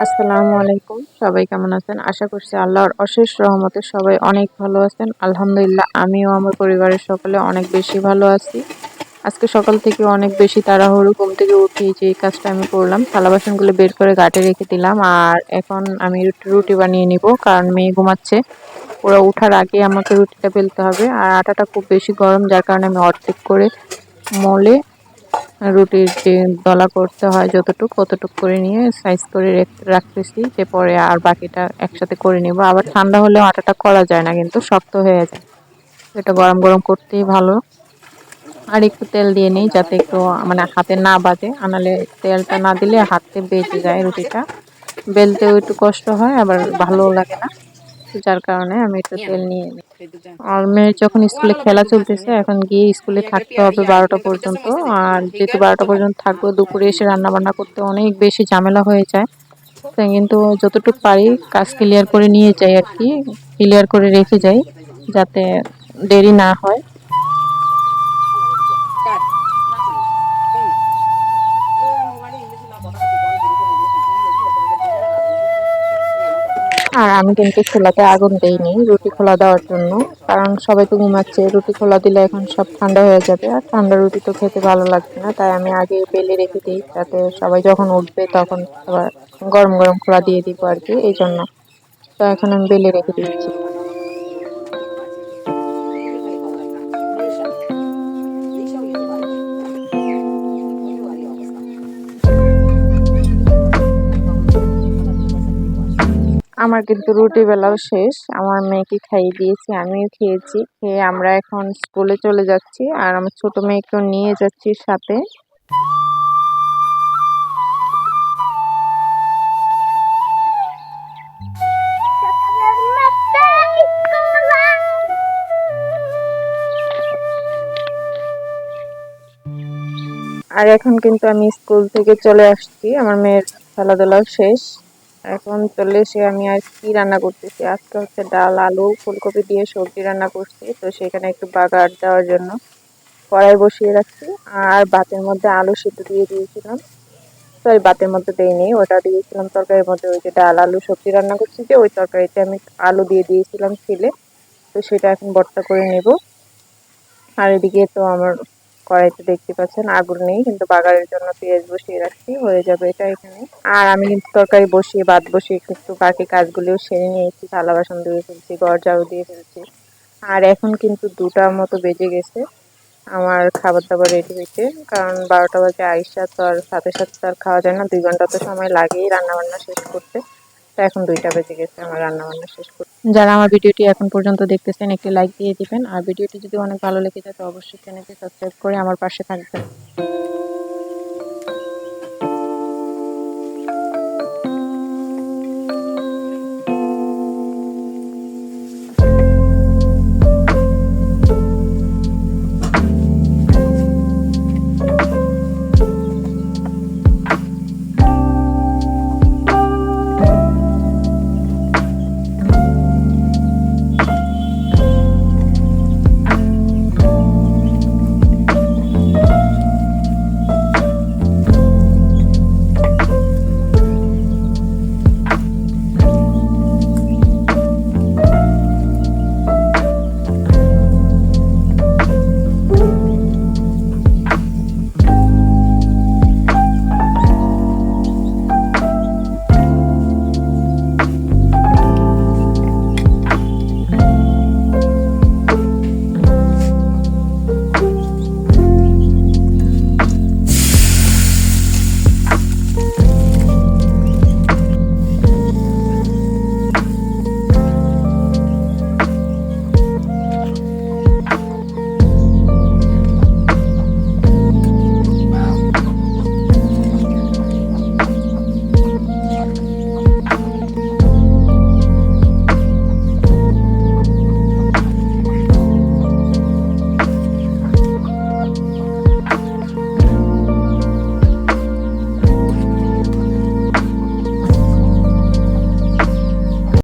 আসসালামু আলাইকুম। সবাই কেমন আছেন? আশা করছি আল্লাহর অশেষ রহমতে সবাই অনেক ভালো আছেন। আলহামদুলিল্লাহ আমিও আমার পরিবারের সকলে অনেক বেশি ভালো আছি। আজকে সকাল থেকে অনেক বেশি তাড়াহুড়ো, ঘুম থেকে উঠেই যে কাজটা আমি করলাম, থালা বাসনগুলো বের করে ঘাটে রেখে দিলাম। আর এখন আমি রুটি বানিয়ে নিব, কারণ মেয়ে ঘুমাচ্ছে। ওরা উঠার আগে আমাকে রুটিটা বেলতে হবে। আর আটাটা খুব বেশি গরম, যার কারণে আমি অর্ধেক করে মলে রুটির যে দলা করতে হয় যতটুক অতটুক করে নিয়ে সাইজ করে রাখতেছি, যে পরে আর বাকিটা একসাথে করে নিব। আবার ঠান্ডা হলেও আটাটা করা যায় না, কিন্তু শক্ত হয়ে যায়। এটা গরম গরম করতেই ভালো। আর একটু তেল দিয়ে নিই যাতে একটু মানে হাতে না বাজে, আনালে তেলটা না দিলে হাতে বেজে যায় রুটিটা। বেলতেও একটু কষ্ট হয়, আবার ভালোও লাগে না। তো যার কারণে আমি একটু তেল নিয়ে নিই। আর মেয়ের যখন স্কুলে খেলা চলতেছে, এখন গিয়ে স্কুলে থাকতে হবে 12টা পর্যন্ত। আর যেহেতু 12টা পর্যন্ত থাকবো, দুপুরে এসে রান্না বান্না করতে অনেক বেশি ঝামেলা হয়ে যায়। তো কিন্তু যতটুকু পারি কাজ ক্লিয়ার করে নিয়ে যাই আর কি, ক্লিয়ার করে রেখে যাই যাতে দেরি না হয়। আর আমি কিন্তু চুলাতে আগুন দেইনি রুটি খোলা দেওয়ার জন্য, কারণ সবাই তো ঘুমাচ্ছে। রুটি খোলা দিলে এখন সব ঠান্ডা হয়ে যাবে, আর ঠান্ডা রুটি তো খেতে ভালো লাগবে না। তাই আমি আগে বেলে রেখে দিই, যাতে সবাই যখন উঠবে তখন আবার গরম গরম খোলা দিয়ে দিব আর কি, এই জন্য। তো এখন আমি বেলে রেখে দিচ্ছি। আমার কিন্তু রুটি বেলাও শেষ, আমার মেয়েকে খাইয়ে দিয়েছি, আমিও খেয়েছি। খেয়ে আমরা এখন স্কুলে চলে যাচ্ছি, আর আমার ছোট মেয়েকেও নিয়ে যাচ্ছি সাথে। আর এখন কিন্তু আমি স্কুল থেকে চলে আসছি, আমার মেয়ের খেলাধুলা শেষ। এখন চলে এসে আমি আর কি রান্না করতেছি, আজকে হচ্ছে ডাল, আলু, ফুলকপি দিয়ে সবজি রান্না করছি। তো সেখানে একটু বাগার দেওয়ার জন্য কড়াই বসিয়ে রাখছি। আর ভাতের মধ্যে আলু সিদ্ধ দিয়ে দিয়েছিলাম, সরি ভাতের মধ্যে দেইনি, ওটা দিয়েছিলাম তরকারির মধ্যে। ওই যে ডাল আলু সবজি রান্না করছি, যে ওই তরকারিতে আমি আলু দিয়ে দিয়েছিলাম ছিলে। তো সেটা এখন ভর্তা করে নেব। আর এদিকে তো আমার কড়াইতে দেখতে পাচ্ছেন আগুন নেই, কিন্তু বাগারের জন্য পেঁয়াজ বসিয়ে রাখছি, হয়ে যাবে এটা এখানে। আর আমি কিন্তু তরকারি বসিয়ে ভাত বসিয়ে একটু বাকি কাজগুলিও সেরে নিয়েছি, থালা বাসন ধুয়ে ফেলছি, ঘর ঝাড়ু দিয়ে ফেলছি। আর এখন কিন্তু 2টার মতো বেজে গেছে আমার খাবার দাবার রেডি হইতে, কারণ 12টা বাজে আইসা তো আর সাথে সাথে তো আর খাওয়া যায় না, 2 ঘন্টা তো সময় লাগেই রান্না বান্না শেষ করতে। তো এখন 2টা বেজে গেছে আমার রান্না বান্না শেষ করতে। যারা আমার ভিডিওটি এখন পর্যন্ত দেখতেছেন, একটি লাইক দিয়ে দিবেন। আর ভিডিওটি যদি অনেক ভালো লেগে যায় তো অবশ্যই চ্যানেলটি সাবস্ক্রাইব করে আমার পাশে থাকবেন।